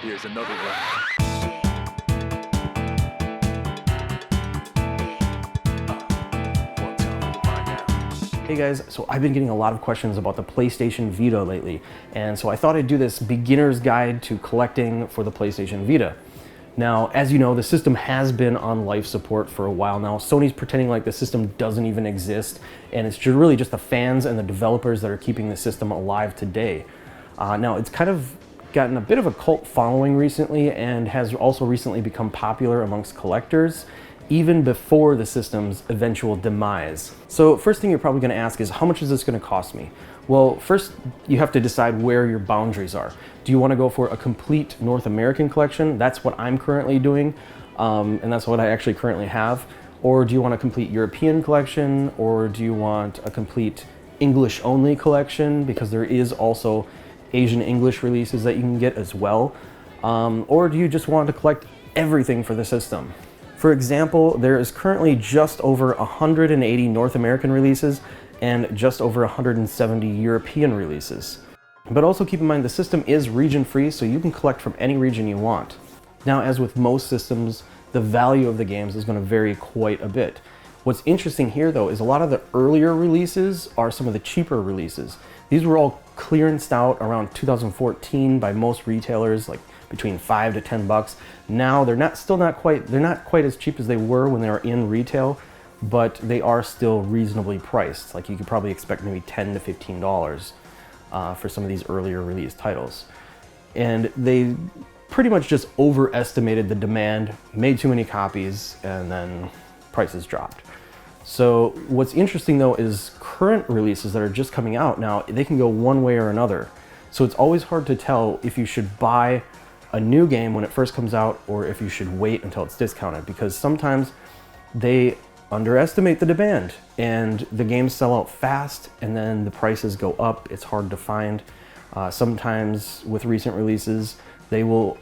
Here's another one. Hey guys, so I've been getting a lot of questions about the PlayStation Vita lately, and so I thought I'd do this beginner's guide to collecting for the PlayStation Vita. Now, as you know, the system has been on life support for a while now. Sony's pretending like the system doesn't even exist, and it's really just the fans and the developers that are keeping the system alive today. Now, it's kind of gotten a bit of a cult following recently and has also recently become popular amongst collectors, even before the system's eventual demise. So first thing you're probably gonna ask is, how much is this gonna cost me? Well, first you have to decide where your boundaries are. Do you wanna go for a complete North American collection? That's what I'm currently doing, and that's what I actually currently have. Or do you want a complete European collection? Or do you want a complete English only collection? Because there is also Asian English releases that you can get as well. Or do you just want to collect everything for the system? For example, there is currently just over 180 North American releases and just over 170 European releases. But also keep in mind the system is region free, so you can collect from any region you want. Now, as with most systems, the value of the games is going to vary quite a bit. What's interesting here though is a lot of the earlier releases are some of the cheaper releases. These were all clearanced out around 2014 by most retailers, like between $5 to $10. Now they're not quite as cheap as they were when they were in retail, but they are still reasonably priced. Like you could probably expect maybe $10 to $15 for some of these earlier release titles. And they pretty much just overestimated the demand, made too many copies, and then prices dropped. So what's interesting though is current releases that are just coming out now, they can go one way or another. So it's always hard to tell if you should buy a new game when it first comes out or if you should wait until it's discounted, because sometimes they underestimate the demand and the games sell out fast and then the prices go up. It's hard to find. Sometimes with recent releases, they will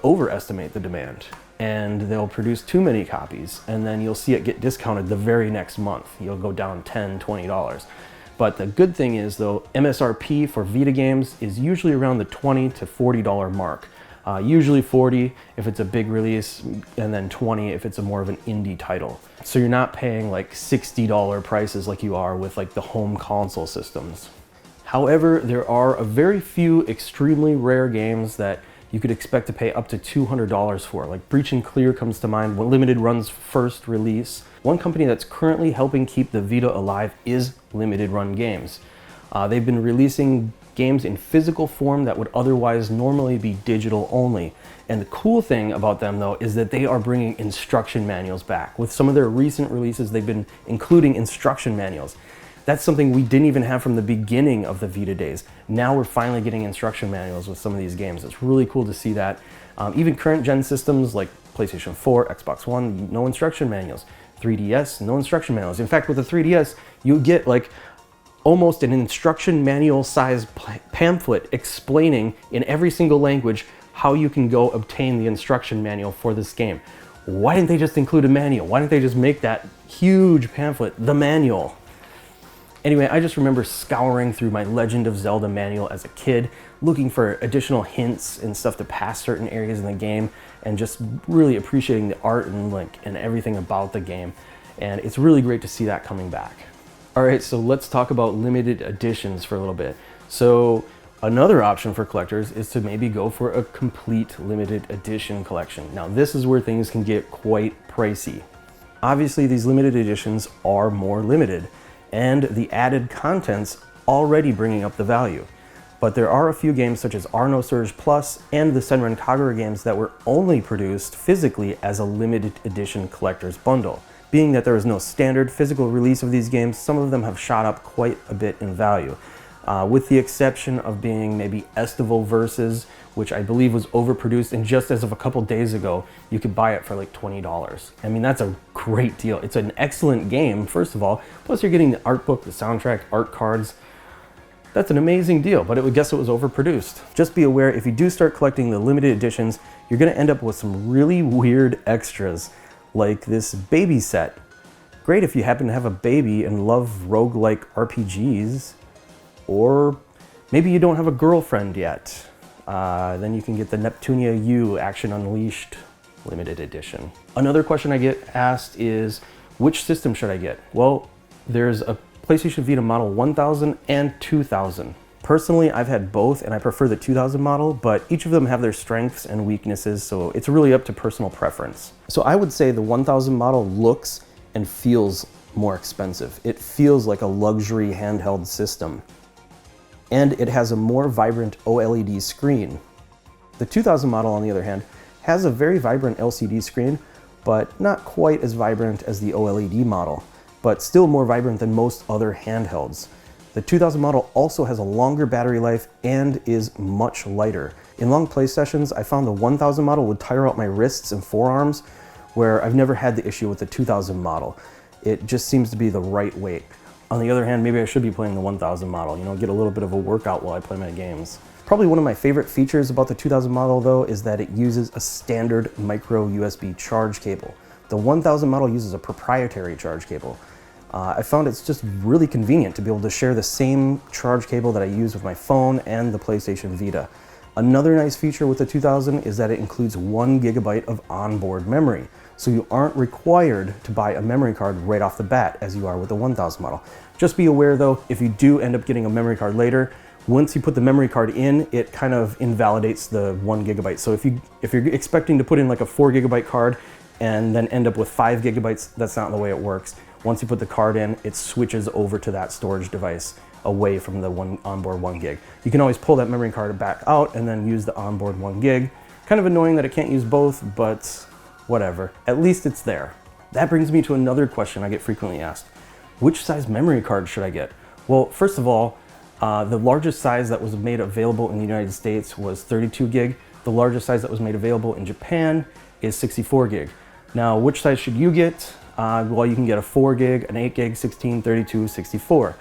overestimate the demand and they'll produce too many copies and then you'll see it get discounted the very next month. You'll go down $10, $20. But the good thing is though, MSRP for Vita games is usually around the $20 to $40 mark. Usually 40 if it's a big release, and then 20 if it's a more of an indie title. So you're not paying like $60 prices like you are with like the home console systems. However, there are a very few extremely rare games that you could expect to pay up to $200 for. Like Breach and Clear comes to mind when Limited Run's first release. One company that's currently helping keep the Vita alive is Limited Run Games. They've been releasing games in physical form that would otherwise normally be digital only. And the cool thing about them though is that they are bringing instruction manuals back. With some of their recent releases, they've been including instruction manuals. That's something we didn't even have from the beginning of the Vita days. Now we're finally getting instruction manuals with some of these games. It's really cool to see that. Even current gen systems like PlayStation 4, Xbox One, no instruction manuals. 3DS, no instruction manuals. In fact, with the 3DS, you get like almost an instruction manual sized pamphlet explaining in every single language how you can go obtain the instruction manual for this game. Why didn't they just include a manual? Why didn't they just make that huge pamphlet the manual? Anyway, I just remember scouring through my Legend of Zelda manual as a kid, looking for additional hints and stuff to pass certain areas in the game, and just really appreciating the art and everything about the game. And it's really great to see that coming back. All right, so let's talk about limited editions for a little bit. So another option for collectors is to maybe go for a complete limited edition collection. Now this is where things can get quite pricey. Obviously these limited editions are more limited, and the added content's already bringing up the value. But there are a few games such as Arno Surge Plus and the Senran Kagura games that were only produced physically as a limited edition collector's bundle. Being that there is no standard physical release of these games, some of them have shot up quite a bit in value. With the exception of being maybe Estival Versus, which I believe was overproduced, and just as of a couple days ago, you could buy it for like $20. I mean, that's a great deal. It's an excellent game, first of all, plus you're getting the art book, the soundtrack, art cards. That's an amazing deal, but I would guess it was overproduced. Just be aware, if you do start collecting the limited editions, you're gonna end up with some really weird extras, like this baby set. Great if you happen to have a baby and love roguelike RPGs, or maybe you don't have a girlfriend yet. Then you can get the Neptunia U Action Unleashed limited edition. Another question I get asked is, which system should I get? Well, there's a PlayStation Vita model 1000 and 2000. Personally, I've had both and I prefer the 2000 model, but each of them have their strengths and weaknesses, so it's really up to personal preference. So I would say the 1000 model looks and feels more expensive. It feels like a luxury handheld system. And it has a more vibrant OLED screen. The 2000 model, on the other hand, has a very vibrant LCD screen, but not quite as vibrant as the OLED model, but still more vibrant than most other handhelds. The 2000 model also has a longer battery life and is much lighter. In long play sessions, I found the 1000 model would tire out my wrists and forearms, where I've never had the issue with the 2000 model. It just seems to be the right weight. On the other hand, maybe I should be playing the 1000 model, you know, get a little bit of a workout while I play my games. Probably one of my favorite features about the 2000 model though is that it uses a standard micro USB charge cable. The 1000 model uses a proprietary charge cable. I found it's just really convenient to be able to share the same charge cable that I use with my phone and the PlayStation Vita. Another nice feature with the 2000 is that it includes 1 GB of onboard memory. So you aren't required to buy a memory card right off the bat as you are with the 1000 model. Just be aware though, if you do end up getting a memory card later, once you put the memory card in, it kind of invalidates the 1 GB. So if you're expecting to put in like a 4 GB card and then end up with 5 GB, that's not the way it works. Once you put the card in, it switches over to that storage device away from the onboard 1 gig. You can always pull that memory card back out and then use the onboard 1 gig. Kind of annoying that it can't use both, but whatever. At least it's there. That brings me to another question I get frequently asked. Which size memory card should I get? Well, first of all, the largest size that was made available in the United States was 32 gig. The largest size that was made available in Japan is 64 gig. Now, which size should you get? Well, you can get a 4 gig, an 8 gig, 16, 32, 64.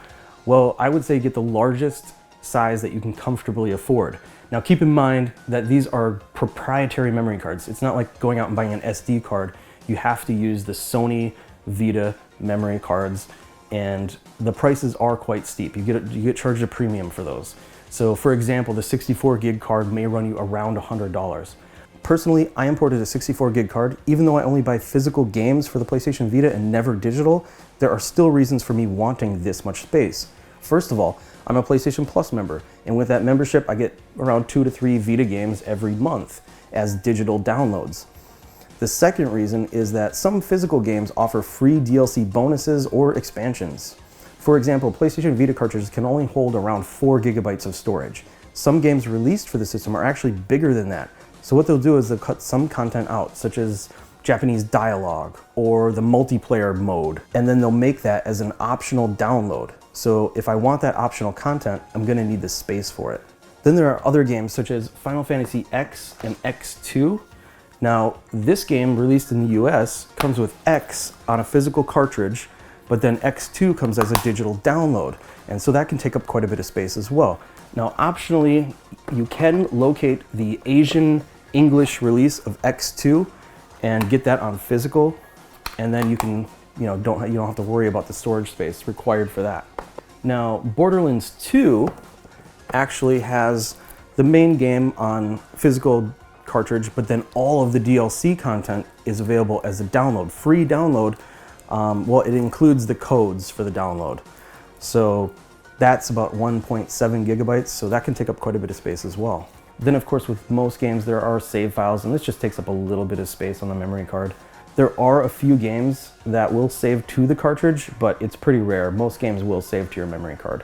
Well, I would say get the largest size that you can comfortably afford. Now keep in mind that these are proprietary memory cards. It's not like going out and buying an SD card. You have to use the Sony Vita memory cards, and the prices are quite steep. You get charged a premium for those. So for example, the 64 gig card may run you around $100. Personally, I imported a 64 gig card. Even though I only buy physical games for the PlayStation Vita and never digital, there are still reasons for me wanting this much space. First of all, I'm a PlayStation Plus member, and with that membership, I get around 2 to 3 Vita games every month as digital downloads. The second reason is that some physical games offer free DLC bonuses or expansions. For example, PlayStation Vita cartridges can only hold around 4 gigabytes of storage. Some games released for the system are actually bigger than that. So what they'll do is they'll cut some content out, such as Japanese dialogue or the multiplayer mode, and then they'll make that as an optional download. So if I want that optional content, I'm gonna need the space for it. Then there are other games such as Final Fantasy X and X2. Now, this game released in the US comes with X on a physical cartridge, but then X2 comes as a digital download. And so that can take up quite a bit of space as well. Now, optionally, you can locate the Asian English release of X2 and get that on physical, and then you can, you don't have to worry about the storage space required for that. Now, Borderlands 2 actually has the main game on physical cartridge, but then all of the DLC content is available as a download, free download. Well, it includes the codes for the download. So that's about 1.7 gigabytes, so that can take up quite a bit of space as well. Then of course with most games there are save files, and this just takes up a little bit of space on the memory card. There are a few games that will save to the cartridge, but it's pretty rare. Most games will save to your memory card.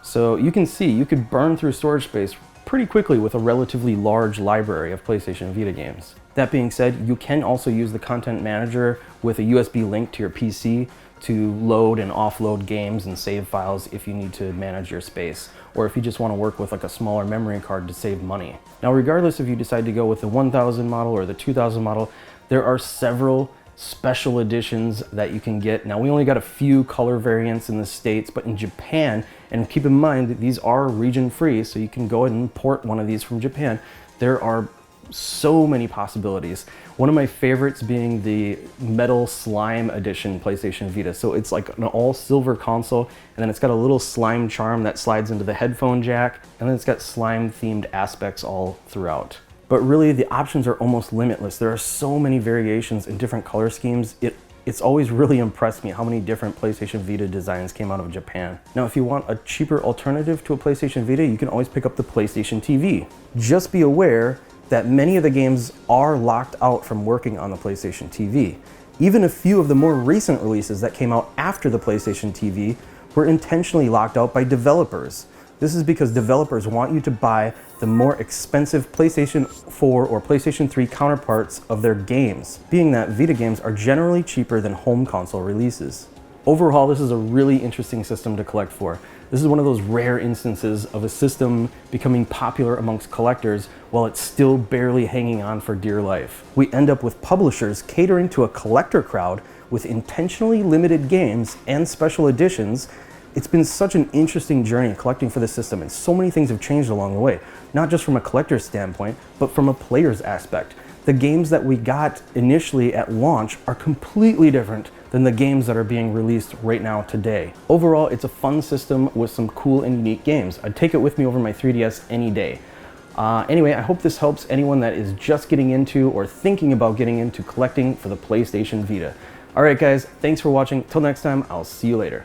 So you can see you could burn through storage space pretty quickly with a relatively large library of PlayStation Vita games. That being said, you can also use the content manager with a USB link to your PC to load and offload games and save files if you need to manage your space, or if you just want to work with like a smaller memory card to save money. Now, regardless if you decide to go with the 1000 model or the 2000 model, there are several special editions that you can get. Now, we only got a few color variants in the States, but in Japan, and keep in mind that these are region free, so you can go ahead and import one of these from Japan. There are so many possibilities. One of my favorites being the metal slime edition PlayStation Vita. So it's like an all silver console, and then it's got a little slime charm that slides into the headphone jack, and then it's got slime themed aspects all throughout. But really the options are almost limitless. There are so many variations in different color schemes. It's always really impressed me how many different PlayStation Vita designs came out of Japan. Now, if you want a cheaper alternative to a PlayStation Vita, you can always pick up the PlayStation TV. Just be aware that many of the games are locked out from working on the PlayStation TV. Even a few of the more recent releases that came out after the PlayStation TV were intentionally locked out by developers. This is because developers want you to buy the more expensive PlayStation 4 or PlayStation 3 counterparts of their games, being that Vita games are generally cheaper than home console releases. Overall, this is a really interesting system to collect for. This is one of those rare instances of a system becoming popular amongst collectors while it's still barely hanging on for dear life. We end up with publishers catering to a collector crowd with intentionally limited games and special editions. It's been such an interesting journey collecting for the system, and so many things have changed along the way, not just from a collector's standpoint, but from a player's aspect. The games that we got initially at launch are completely different than the games that are being released right now today. Overall, it's a fun system with some cool and unique games. I'd take it with me over my 3DS any day. Anyway, I hope this helps anyone that is just getting into or thinking about getting into collecting for the PlayStation Vita. All right, guys, thanks for watching. Till next time, I'll see you later.